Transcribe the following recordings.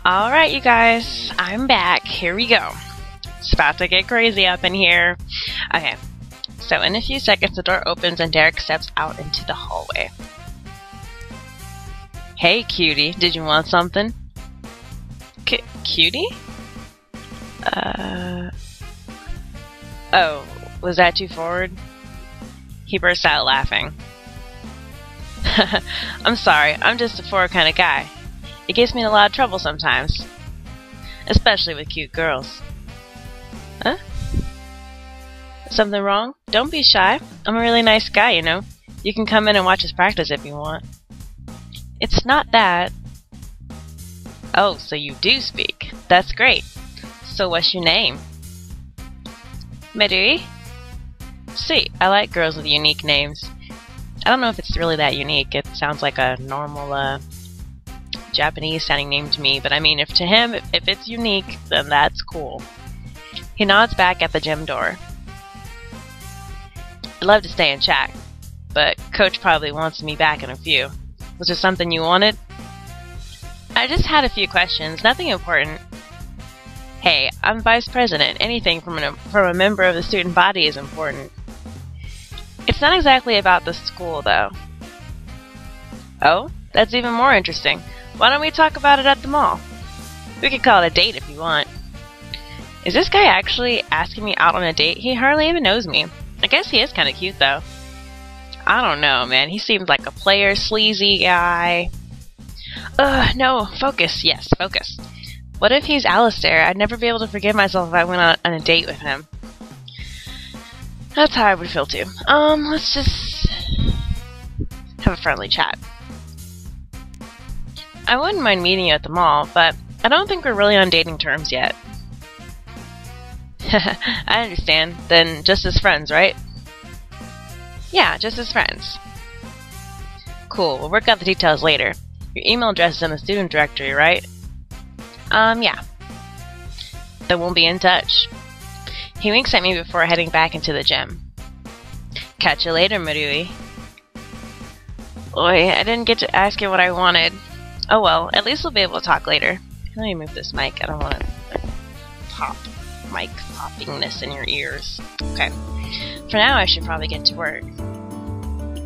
Alright, you guys, I'm back. Here we go. It's about to get crazy up in here. Okay, so in a few seconds the door opens and Derek steps out into the hallway. Hey, cutie, did you want something? Cutie? Oh, was that too forward? He burst out laughing. I'm sorry, I'm just a forward kind of guy. It gets me in a lot of trouble sometimes. Especially with cute girls. Huh? Something wrong? Don't be shy. I'm a really nice guy, you know. You can come in and watch us practice if you want. It's not that. Oh, so you do speak. That's great. So what's your name? Midori? Sweet. I like girls with unique names. I don't know if it's really that unique. It sounds like a normal, Japanese sounding name to me, but I mean, if to him, if it's unique, then that's cool. He nods back at the gym door. I'd love to stay and chat, but Coach probably wants me back in a few. Was there something you wanted? I just had a few questions, nothing important. Hey, I'm vice president. Anything from a member of the student body is important. It's not exactly about the school, though. Oh? That's even more interesting. Why don't we talk about it at the mall? We could call it a date if you want. Is this guy actually asking me out on a date? He hardly even knows me. I guess he is kind of cute, though. I don't know, man. He seems like a player, sleazy guy. No. Focus. Yes, focus. What if he's Alistair? I'd never be able to forgive myself if I went on a date with him. That's how I would feel, too. Let's just have a friendly chat. I wouldn't mind meeting you at the mall, but I don't think we're really on dating terms yet. I understand. Then just as friends, right? Yeah, just as friends. Cool, we'll work out the details later. Your email address is in the student directory, right? Yeah. Then we'll be in touch. He winks at me before heading back into the gym. Catch you later, Midori. Oi, I didn't get to ask you what I wanted. Oh well, at least we'll be able to talk later. Let me move this mic. I don't want mic poppingness in your ears. Okay. For now, I should probably get to work.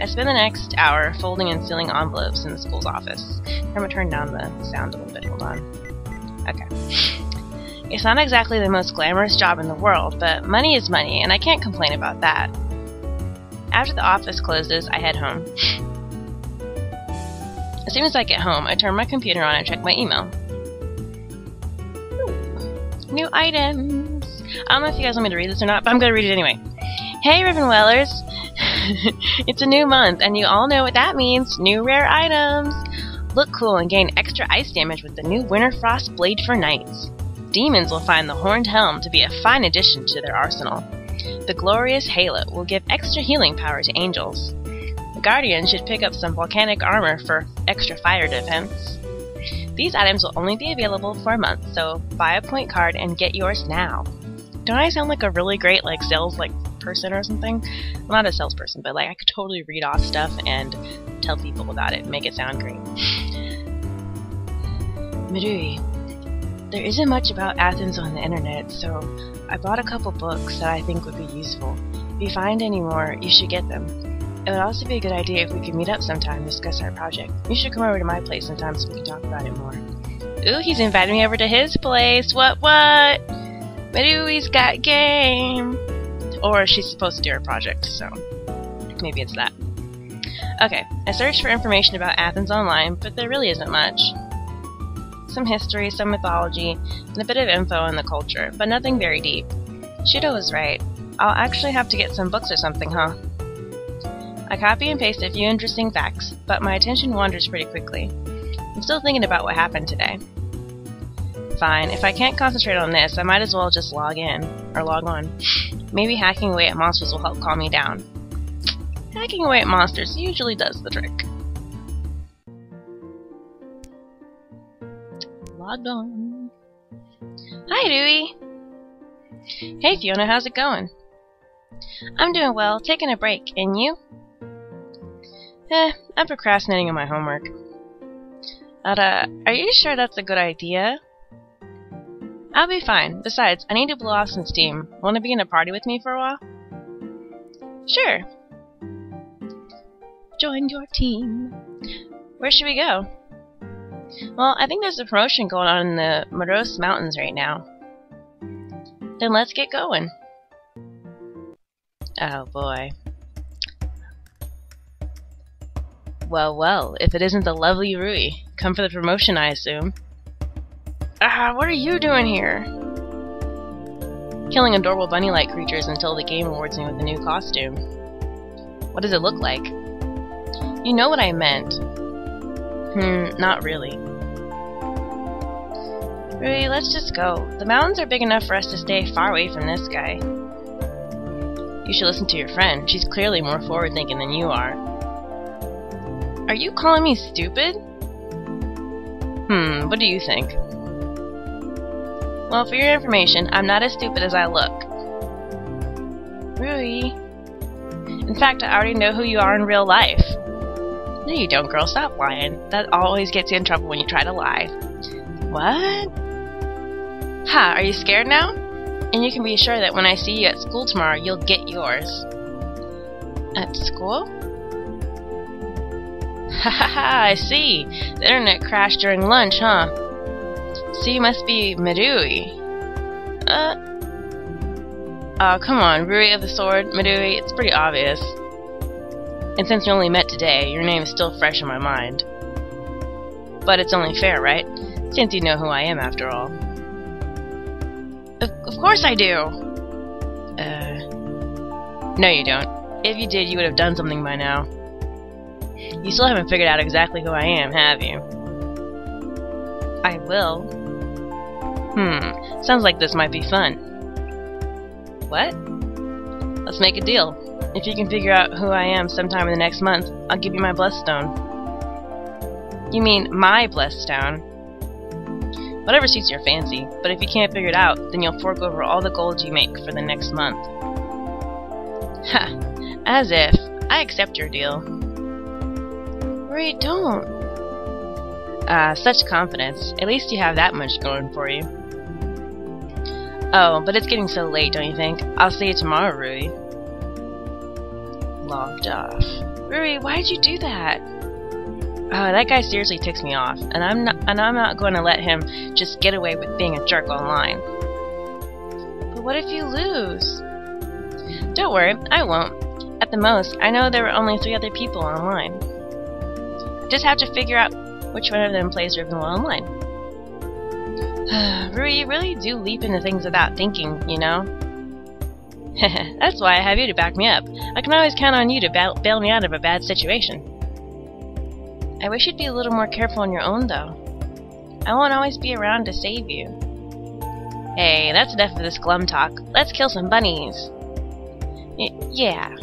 I spend the next hour folding and sealing envelopes in the school's office. I'm gonna turn down the sound a little bit. Hold on. Okay. It's not exactly the most glamorous job in the world, but money is money, and I can't complain about that. After the office closes, I head home. As soon as I get home, I turn my computer on and check my email. Ooh. New items! I don't know if you guys want me to read this or not, but I'm going to read it anyway. Hey, Ravenwellers! It's a new month, and you all know what that means. New rare items! Look cool and gain extra ice damage with the new Winter Frost Blade for Knights. Demons will find the Horned Helm to be a fine addition to their arsenal. The Glorious Halo will give extra healing power to angels. The Guardian should pick up some volcanic armor for extra fire defense. These items will only be available for a month, so buy a point card and get yours now. Don't I sound like a really great sales person or something? I'm not a salesperson, but I could totally read off stuff and tell people about it and make it sound great. Midori, there isn't much about Athens on the internet, so I bought a couple books that I think would be useful. If you find any more, you should get them. It would also be a good idea if we could meet up sometime and discuss our project. You should come over to my place sometime so we can talk about it more. Ooh, he's invited me over to his place. What? Midori's got game. Or she's supposed to do her project, so maybe it's that. Okay, I searched for information about Athens online, but there really isn't much. Some history, some mythology, and a bit of info on the culture, but nothing very deep. Shudo was right. I'll actually have to get some books or something, huh? I copy and paste a few interesting facts, but my attention wanders pretty quickly. I'm still thinking about what happened today. Fine, if I can't concentrate on this, I might as well just log on. Maybe hacking away at monsters will help calm me down. Hacking away at monsters usually does the trick. Logged on. Hi, Dewey! Hey, Fiona, how's it going? I'm doing well, taking a break, and you? I'm procrastinating on my homework. Are you sure that's a good idea? I'll be fine. Besides, I need to blow off some steam. Want to be in a party with me for a while? Sure. Join your team. Where should we go? Well, I think there's a promotion going on in the Morose Mountains right now. Then let's get going. Oh boy. Well, well, if it isn't the lovely Rui. Come for the promotion, I assume. What are you doing here? Killing adorable bunny-like creatures until the game awards me with a new costume. What does it look like? You know what I meant. Not really. Rui, let's just go. The mountains are big enough for us to stay far away from this guy. You should listen to your friend. She's clearly more forward-thinking than you are. Are you calling me stupid? What do you think? Well, for your information, I'm not as stupid as I look. Rui. In fact, I already know who you are in real life. No, you don't, girl. Stop lying. That always gets you in trouble when you try to lie. What? Ha, are you scared now? And you can be sure that when I see you at school tomorrow, you'll get yours. At school? Ha ha ha, I see. The internet crashed during lunch, huh? So you must be Midori. Oh, come on, Rui of the Sword, Midori, it's pretty obvious. And since you only met today, your name is still fresh in my mind. But it's only fair, right? Since you know who I am, after all. Of course I do! No you don't. If you did, you would have done something by now. You still haven't figured out exactly who I am, have you? I will. Sounds like this might be fun. What? Let's make a deal. If you can figure out who I am sometime in the next month, I'll give you my Blessstone. You mean my Blessstone? Whatever suits your fancy, but if you can't figure it out, then you'll fork over all the gold you make for the next month. Ha! As if. I accept your deal. Rui, don't. Such confidence. At least you have that much going for you. Oh, but it's getting so late, don't you think? I'll see you tomorrow, Rui. Logged off. Rui, why'd you do that? Oh, that guy seriously ticks me off, and I'm not going to let him just get away with being a jerk online. But what if you lose? Don't worry, I won't. At the most, I know there were only 3 other people online. I just have to figure out which one of them plays Ribbon Online. Rui, you really do leap into things without thinking, you know? That's why I have you to back me up. I can always count on you to bail me out of a bad situation. I wish you'd be a little more careful on your own, though. I won't always be around to save you. Hey, that's enough of this glum talk. Let's kill some bunnies. Yeah.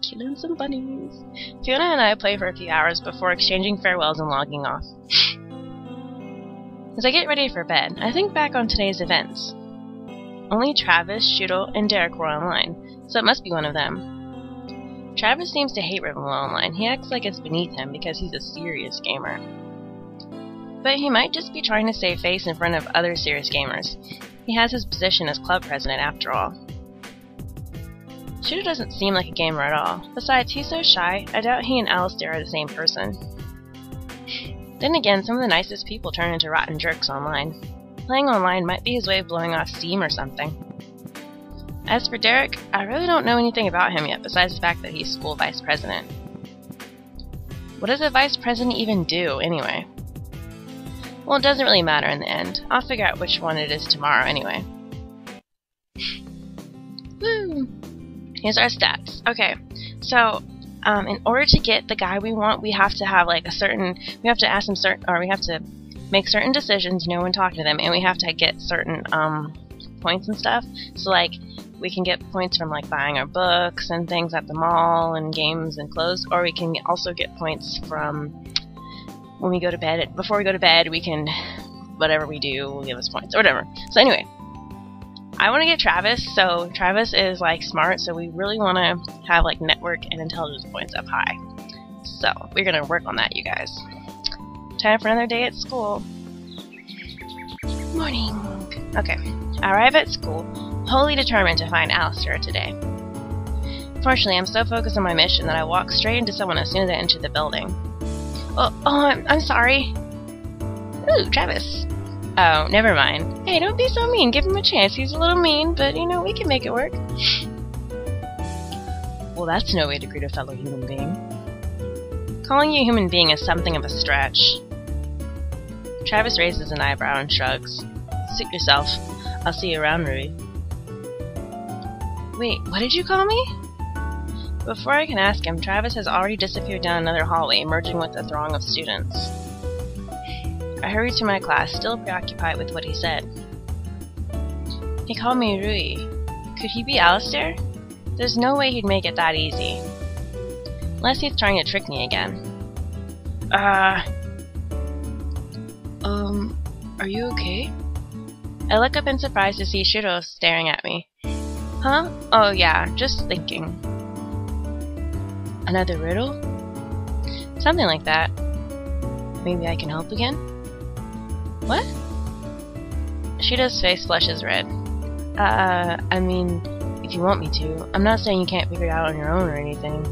Killing some bunnies. Fiona and I play for a few hours before exchanging farewells and logging off. As I get ready for bed, I think back on today's events. Only Travis, Shooto, and Derek were online, so it must be one of them. Travis seems to hate Ribbon Online. He acts like it's beneath him because he's a serious gamer. But he might just be trying to save face in front of other serious gamers. He has his position as club president after all. Shooto doesn't seem like a gamer at all. Besides, he's so shy, I doubt he and Alistair are the same person. Then again, some of the nicest people turn into rotten jerks online. Playing online might be his way of blowing off steam or something. As for Derek, I really don't know anything about him yet, besides the fact that he's school vice president. What does a vice president even do, anyway? Well, it doesn't really matter in the end. I'll figure out which one it is tomorrow, anyway. Woo! Here's our stats. Okay, so, in order to get the guy we want, we have to have, like, we have to ask them we have to make certain decisions, you know, when talking to them, and we have to get certain, points and stuff. So, like, we can get points from, like, buying our books and things at the mall and games and clothes, or we can also get points from when we go to bed. Before we go to bed, we can, whatever we do will give us points, or whatever. So anyway, I want to get Travis, so Travis is, like, smart, so we really want to have, like, network and intelligence points up high. So, we're going to work on that, you guys. Time for another day at school. Morning. Okay, I arrive at school, wholly determined to find Alistair today. Fortunately, I'm so focused on my mission that I walk straight into someone as soon as I enter the building. I'm sorry. Ooh, Travis. Oh, never mind. Hey, don't be so mean. Give him a chance. He's a little mean, but, we can make it work. Well, that's no way to greet a fellow human being. Calling you a human being is something of a stretch. Travis raises an eyebrow and shrugs. Suit yourself. I'll see you around, Rui. Wait, what did you call me? Before I can ask him, Travis has already disappeared down another hallway, merging with a throng of students. I hurry to my class, still preoccupied with what he said. He called me Rui. Could he be Alistair? There's no way he'd make it that easy. Unless he's trying to trick me again. Are you okay? I look up in surprise to see Shiro staring at me. Huh? Oh yeah, just thinking. Another riddle? Something like that. Maybe I can help again? What? Shido's face flushes red. If you want me to. I'm not saying you can't figure it out on your own or anything.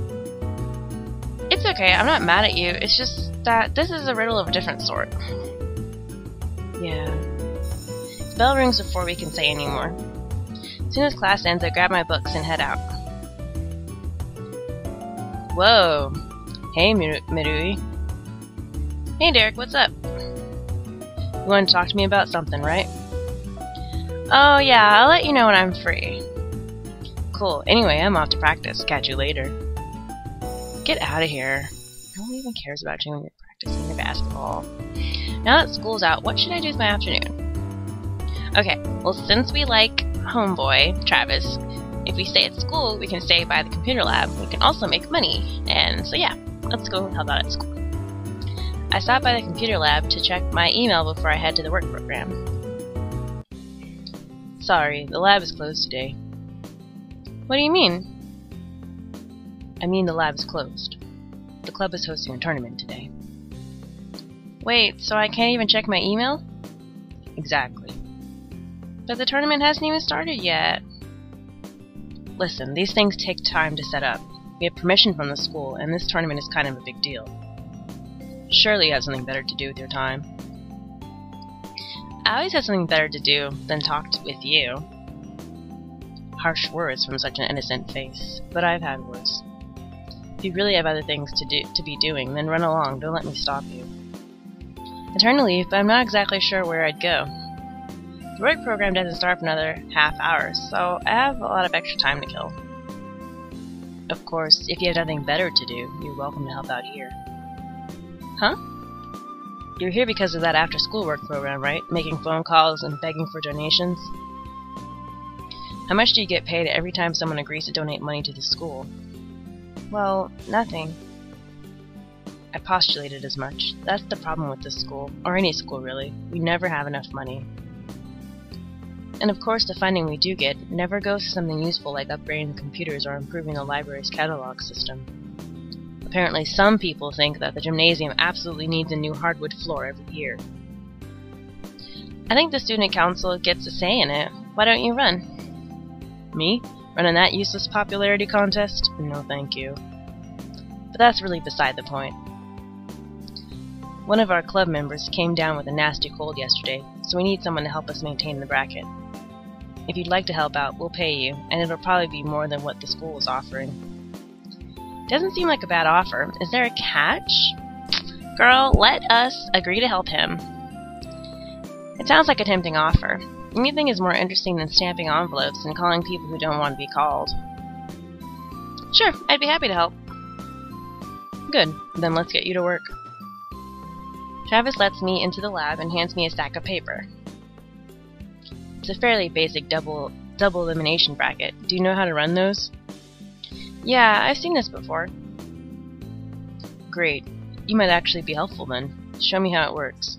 It's okay, I'm not mad at you. It's just that this is a riddle of a different sort. Yeah. The bell rings before we can say any more. As soon as class ends, I grab my books and head out. Whoa. Hey, Mirui. Hey, Derek, what's up? You want to talk to me about something, right? Oh, yeah, I'll let you know when I'm free. Cool. Anyway, I'm off to practice. Catch you later. Get out of here. No one even cares about you when you're practicing your basketball. Now that school's out, what should I do with my afternoon? Okay, well, since we like homeboy, Travis, if we stay at school, we can stay by the computer lab. We can also make money. And so yeah, let's go help out at school. I stop by the computer lab to check my email before I head to the work program. Sorry, the lab is closed today. What do you mean? I mean the lab is closed. The club is hosting a tournament today. Wait, so I can't even check my email? Exactly. But the tournament hasn't even started yet. Listen, these things take time to set up. We have permission from the school, and this tournament is kind of a big deal. Surely you have something better to do with your time. I always have something better to do than talk with you. Harsh words from such an innocent face, but I've had worse. If you really have other things to be doing, then run along, don't let me stop you. I turn to leave, but I'm not exactly sure where I'd go. The work program doesn't start for another half hour, so I have a lot of extra time to kill. Of course, if you have nothing better to do, you're welcome to help out here. Huh? You're here because of that after-school work program, right? Making phone calls and begging for donations? How much do you get paid every time someone agrees to donate money to the school? Well, nothing. I postulated as much. That's the problem with this school, or any school really. We never have enough money. And of course the funding we do get never goes to something useful like upgrading the computers or improving the library's catalog system. Apparently some people think that the gymnasium absolutely needs a new hardwood floor every year. I think the student council gets a say in it. Why don't you run? Me? Run in that useless popularity contest? No thank you. But that's really beside the point. One of our club members came down with a nasty cold yesterday, so we need someone to help us maintain the bracket. If you'd like to help out, we'll pay you, and it'll probably be more than what the school is offering. Doesn't seem like a bad offer. Is there a catch? Girl, let us agree to help him. It sounds like a tempting offer. Anything is more interesting than stamping envelopes and calling people who don't want to be called. Sure, I'd be happy to help. Good, then let's get you to work. Travis lets me into the lab and hands me a stack of paper. It's a fairly basic double elimination bracket. Do you know how to run those? Yeah, I've seen this before. Great. You might actually be helpful then. Show me how it works.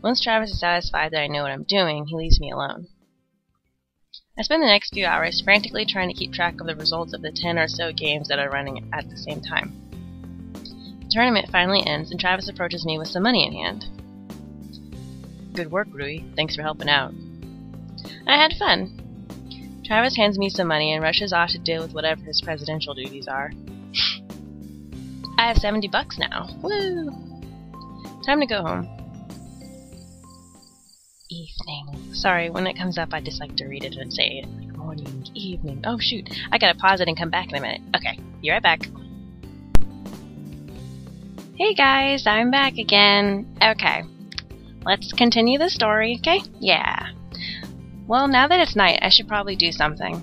Once Travis is satisfied that I know what I'm doing, he leaves me alone. I spend the next few hours frantically trying to keep track of the results of the 10 or so games that are running at the same time. The tournament finally ends, and Travis approaches me with some money in hand. Good work, Rui. Thanks for helping out. I had fun. Travis hands me some money and rushes off to deal with whatever his presidential duties are. I have $70 now. Woo! Time to go home. Evening. Sorry, when it comes up, I just like to read it and say it. Like morning, evening. Oh, shoot. I gotta pause it and come back in a minute. Okay, be right back. Hey guys, I'm back again. Okay, let's continue the story, okay? Yeah. Well, now that it's night, I should probably do something.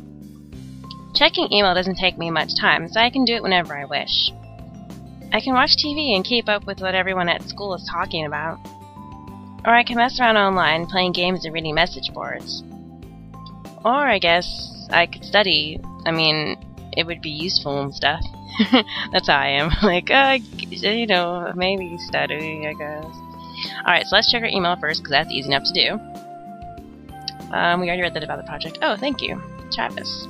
Checking email doesn't take me much time, so I can do it whenever I wish. I can watch TV and keep up with what everyone at school is talking about. Or I can mess around online, playing games and reading message boards. Or I guess I could study. I mean, it would be useful and stuff. That's how I am. Like, you know, maybe study, I guess. Alright, so let's check our email first, because that's easy enough to do. We already read that about the project. Oh, thank you, Travis.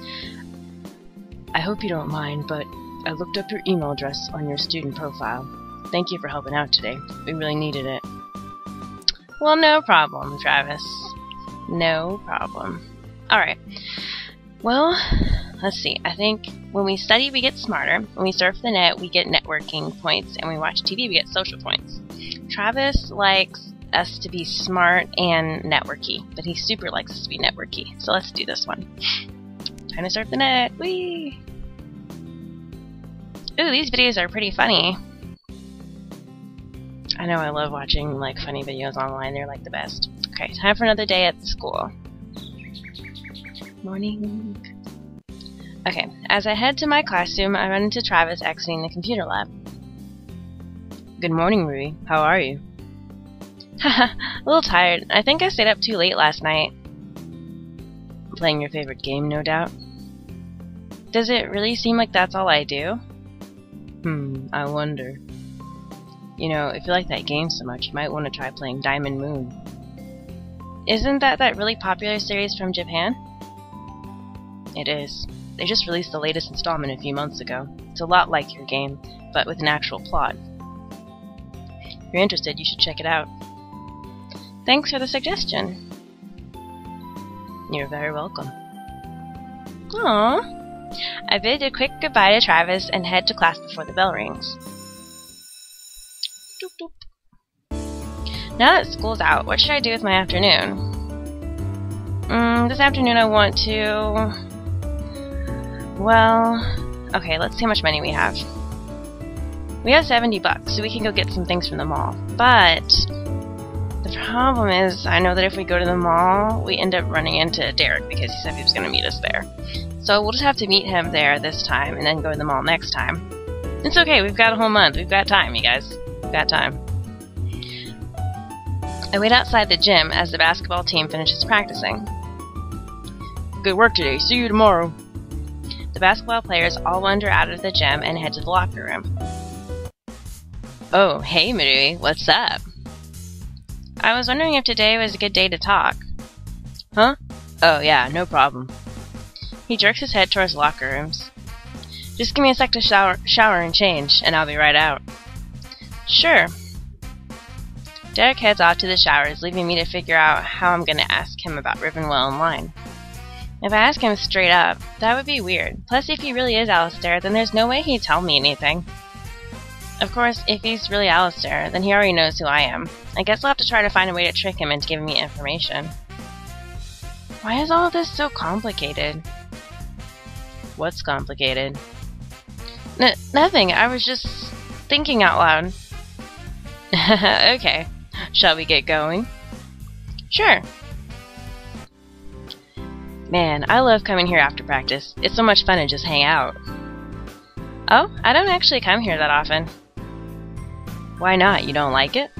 I hope you don't mind, but I looked up your email address on your student profile. Thank you for helping out today. We really needed it. Well, no problem, Travis. No problem. Alright. Well, let's see. I think when we study, we get smarter. When we surf the net, we get networking points. And when we watch TV, we get social points. Travis likes us to be smart and networky, but he super likes us to be networky. So let's do this one. Time to surf the net. Whee! Ooh, these videos are pretty funny. I know I love watching like funny videos online. They're like the best. Okay, time for another day at school. Morning. Okay, as I head to my classroom, I run into Travis exiting the computer lab. Good morning, Rui. How are you? Haha, a little tired. I think I stayed up too late last night. Playing your favorite game, no doubt. Does it really seem like that's all I do? I wonder. You know, if you like that game so much, you might want to try playing Diamond Moon. Isn't that really popular series from Japan? It is. They just released the latest installment a few months ago. It's a lot like your game, but with an actual plot. If you're interested, you should check it out. Thanks for the suggestion. You're very welcome. Aww. I bid a quick goodbye to Travis and head to class before the bell rings. Doop, doop. Now that school's out, what should I do with my afternoon? This afternoon I want to... Well... Okay, let's see how much money we have. We have $70, so we can go get some things from the mall. But... the problem is, I know that if we go to the mall, we end up running into Derek because he said he was going to meet us there. So we'll just have to meet him there this time and then go to the mall next time. It's okay, we've got a whole month. We've got time, you guys. We've got time. I wait outside the gym as the basketball team finishes practicing. Good work today. See you tomorrow. The basketball players all wander out of the gym and head to the locker room. Oh, hey, Marui. What's up? I was wondering if today was a good day to talk. Huh? Oh, yeah, no problem. He jerks his head towards locker rooms. Just give me a sec to shower and change, and I'll be right out. Sure. Derek heads off to the showers, leaving me to figure out how I'm going to ask him about Rivenwell Online. If I ask him straight up, that would be weird. Plus, if he really is Alistair, then there's no way he'd tell me anything. Of course, if he's really Alistair, then he already knows who I am. I guess I'll have to try to find a way to trick him into giving me information. Why is all of this so complicated? What's complicated? Nothing. I was just thinking out loud. Okay. Shall we get going? Sure. Man, I love coming here after practice. It's so much fun to just hang out. Oh, I don't actually come here that often. Why not? You don't like it?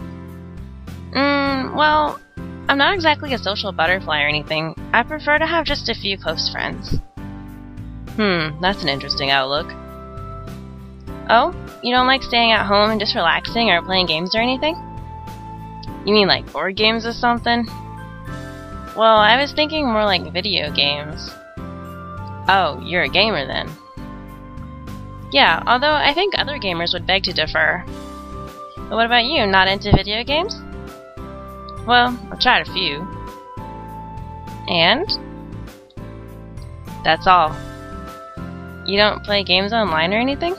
Well, I'm not exactly a social butterfly or anything. I prefer to have just a few close friends. That's an interesting outlook. Oh, you don't like staying at home and just relaxing or playing games or anything? You mean like board games or something? Well, I was thinking more like video games. Oh, you're a gamer then. Yeah, although I think other gamers would beg to differ. But what about you, not into video games? Well, I've tried a few. And? That's all. You don't play games online or anything?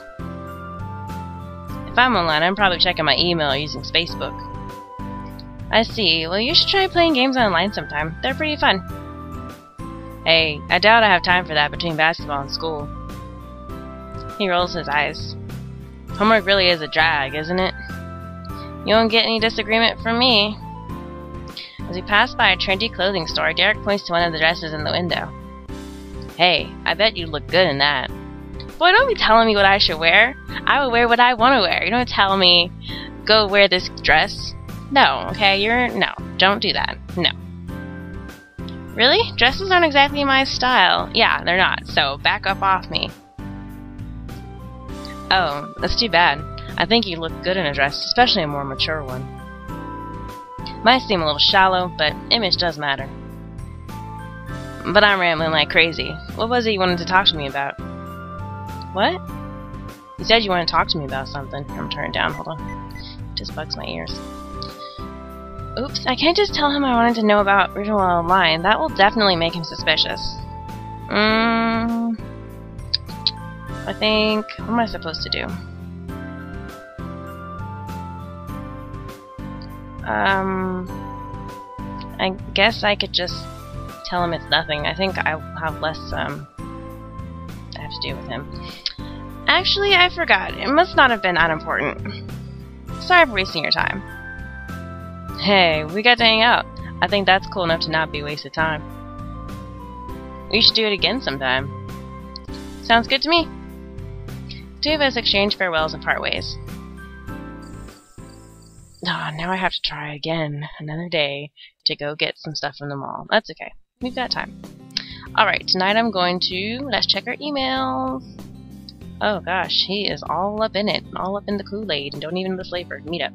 If I'm online, I'm probably checking my email using Facebook. I see. Well, you should try playing games online sometime. They're pretty fun. Hey, I doubt I have time for that between basketball and school. He rolls his eyes. Homework really is a drag, isn't it? You won't get any disagreement from me. As we pass by a trendy clothing store, Derek points to one of the dresses in the window. Hey, I bet you'd look good in that. Boy, don't be telling me what I should wear. I will wear what I want to wear. You don't tell me, go wear this dress. No, okay? No, don't do that. No. Really? Dresses aren't exactly my style. Yeah, they're not, so back up off me. Oh, that's too bad. I think you look good in a dress, especially a more mature one. Might seem a little shallow, but image does matter. But I'm rambling like crazy. What was it you wanted to talk to me about? What? You said you wanted to talk to me about something. I'm turning down, hold on. It just bugs my ears. Oops, I can't just tell him I wanted to know about Ritual Online. That will definitely make him suspicious. I think... What am I supposed to do? I guess I could just tell him it's nothing. I think I'll have less, I have to do with him. Actually, I forgot. It must not have been unimportant. Sorry for wasting your time. Hey, we got to hang out. I think that's cool enough to not be wasted time. We should do it again sometime. Sounds good to me. The two of us exchange farewells and part ways. Now I have to try again, another day, to go get some stuff from the mall. That's okay. We've got time. Alright, tonight I'm going to... Let's check our emails. Oh gosh, he is all up in it. All up in the Kool-Aid and don't even know the flavor. Meet up.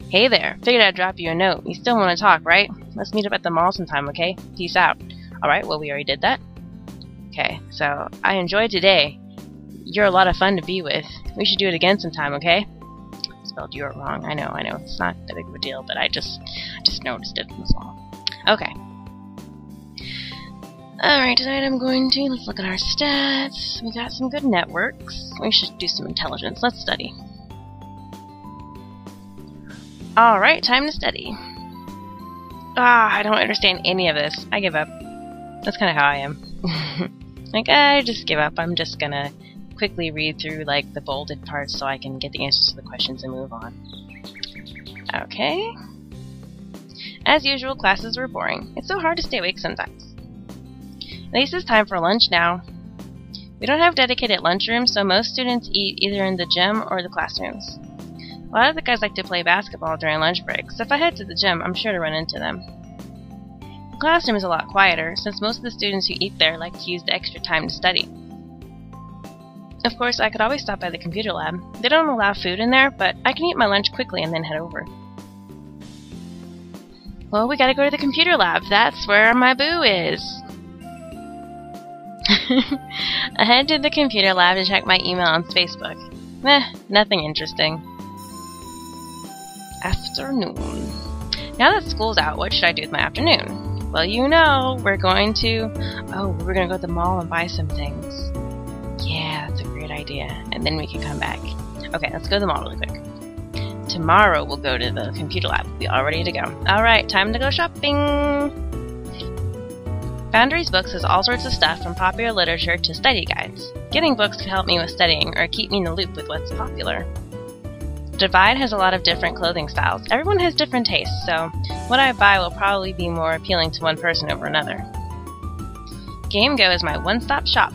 Hey there. Figured I'd drop you a note. You still want to talk, right? Let's meet up at the mall sometime, okay? Peace out. Alright, well we already did that. Okay, so I enjoyed today. You're a lot of fun to be with. We should do it again sometime, okay? Spelled you're wrong. I know. It's not that big of a deal, but I just noticed it. That's all. Okay. Alright, tonight I'm going to... Let's look at our stats. We got some good networks. We should do some intelligence. Let's study. Alright, time to study. I don't understand any of this. I give up. That's kind of how I am. Like, I just give up. I'm just gonna quickly read through, like, the bolded parts so I can get the answers to the questions and move on. Okay. As usual, classes were boring. It's so hard to stay awake sometimes. At least it's time for lunch now. We don't have dedicated lunchrooms, so most students eat either in the gym or the classrooms. A lot of the guys like to play basketball during lunch breaks, so if I head to the gym, I'm sure to run into them. The classroom is a lot quieter, since most of the students who eat there like to use the extra time to study. Of course, I could always stop by the computer lab. They don't allow food in there, but I can eat my lunch quickly and then head over. Well, we gotta go to the computer lab. That's where my boo is. I head to the computer lab to check my email on Facebook. Nothing interesting. Afternoon. Now that school's out, what should I do with my afternoon? Well, you know, we're going to go to the mall and buy some things. Yeah, that's a great idea. And then we can come back. Okay, let's go to the mall really quick. Tomorrow we'll go to the computer lab. We'll be all ready to go. Alright, time to go shopping! Foundry's Books has all sorts of stuff from popular literature to study guides. Getting books can help me with studying or keep me in the loop with what's popular. Divide has a lot of different clothing styles. Everyone has different tastes, so what I buy will probably be more appealing to one person over another. GameGo is my one-stop shop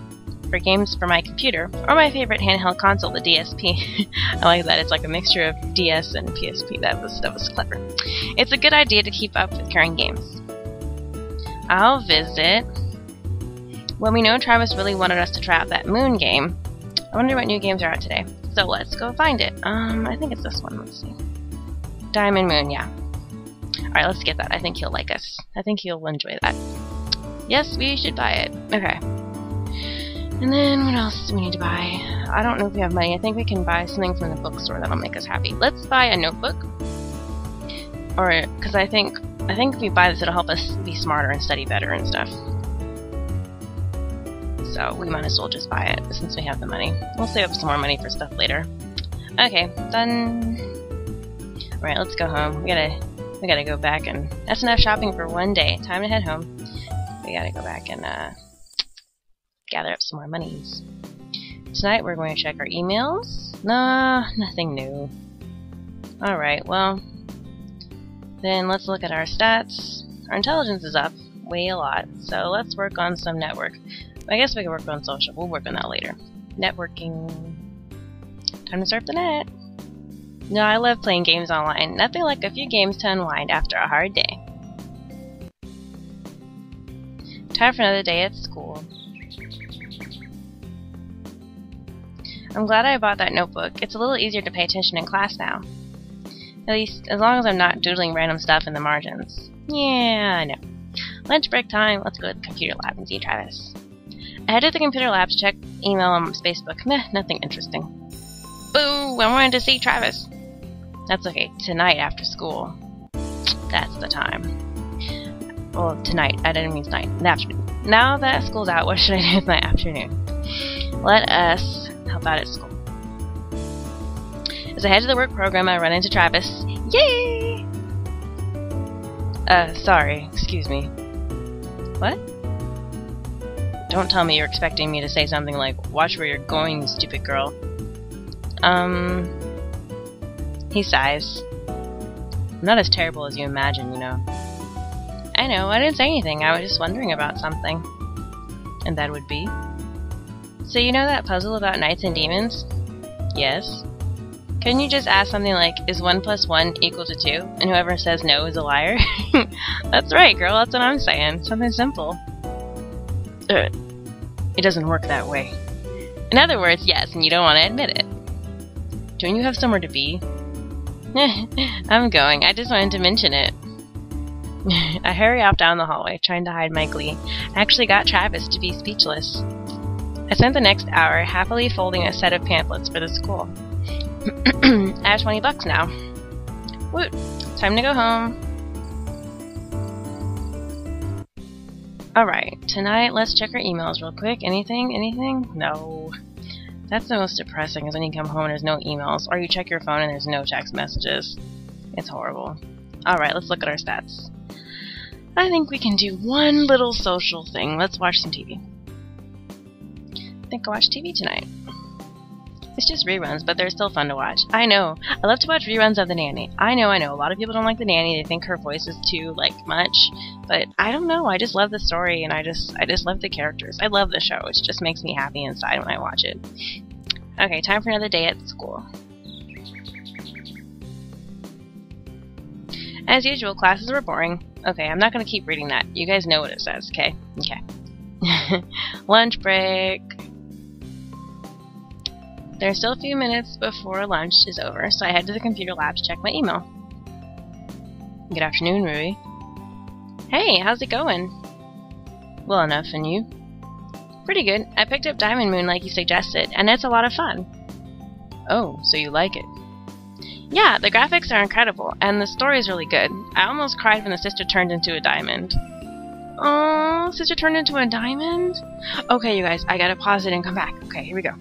for games for my computer, or my favorite handheld console, the DSP. I like that. It's like a mixture of DS and PSP. That was clever. It's a good idea to keep up with current games. I'll visit. Well, we know Travis really wanted us to try out that Moon game. I wonder what new games are out today. So let's go find it. I think it's this one. Let's see. Diamond Moon, yeah. Alright, let's get that. I think he'll like us. I think he'll enjoy that. Yes, we should buy it. Okay. And then, what else do we need to buy? I don't know if we have money. I think we can buy something from the bookstore that'll make us happy. Let's buy a notebook. Or, because I think I think if we buy this, it'll help us be smarter and study better and stuff. So we might as well just buy it since we have the money. We'll save up some more money for stuff later. Okay, done. Alright, let's go home. We gotta go back, and that's enough shopping for one day. Time to head home. We gotta go back and gather up some more monies. Tonight we're going to check our emails. Nah, nothing new. Alright, well, then let's look at our stats. Our intelligence is up way a lot, so let's work on some network. I guess we can work on social. We'll work on that later. Networking. Time to surf the net. No, I love playing games online. Nothing like a few games to unwind after a hard day. Time for another day at school. I'm glad I bought that notebook. It's a little easier to pay attention in class now. At least, as long as I'm not doodling random stuff in the margins. Yeah, I know. Lunch break time. Let's go to the computer lab and see Travis. I headed to the computer lab to check email on Facebook. Meh, nothing interesting. Boo! I wanted to see Travis. That's okay. Tonight after school. That's the time. Well, tonight. I didn't mean tonight. In the afternoon. Now that school's out, what should I do with my afternoon? Let us help out at school. As I head to the work program, I run into Travis. Yay! Sorry. Excuse me. What? Don't tell me you're expecting me to say something like, watch where you're going, you stupid girl. He sighs. I'm not as terrible as you imagine, you know. I know, I didn't say anything. I was just wondering about something. And that would be? So you know that puzzle about knights and demons? Yes. Couldn't you just ask something like, is 1 + 1 equal to 2? And whoever says no is a liar? That's right, girl, that's what I'm saying. Something simple. It doesn't work that way. In other words, yes, and you don't want to admit it. Don't you have somewhere to be? I'm going. I just wanted to mention it. I hurry off down the hallway, trying to hide my glee. I actually got Travis to be speechless. I spent the next hour happily folding a set of pamphlets for the school. I have $20 now. Woot! Time to go home. Alright, tonight let's check our emails real quick. Anything? Anything? No. That's the most depressing, is when you come home and there's no emails, or you check your phone and there's no text messages. It's horrible. Alright, let's look at our stats. I think we can do one little social thing. Let's watch some TV. I think I'll watch TV tonight. It's just reruns, but they're still fun to watch. I know. I love to watch reruns of The Nanny. I know. A lot of people don't like The Nanny. They think her voice is too, much. But I don't know. I just love the story, and I just love the characters. I love the show. It just makes me happy inside when I watch it. Okay, time for another day at school. As usual, classes were boring. Okay, I'm not going to keep reading that. You guys know what it says, okay? Okay. Lunch break. There's still a few minutes before lunch is over, so I head to the computer lab to check my email. Good afternoon, Ruby. Hey, how's it going? Well enough, and you? Pretty good. I picked up Diamond Moon like you suggested, and it's a lot of fun. Oh, so you like it? Yeah, the graphics are incredible, and the story is really good. I almost cried when the sister turned into a diamond. Oh, sister turned into a diamond? Okay, you guys, I gotta pause it and come back. Okay, here we go.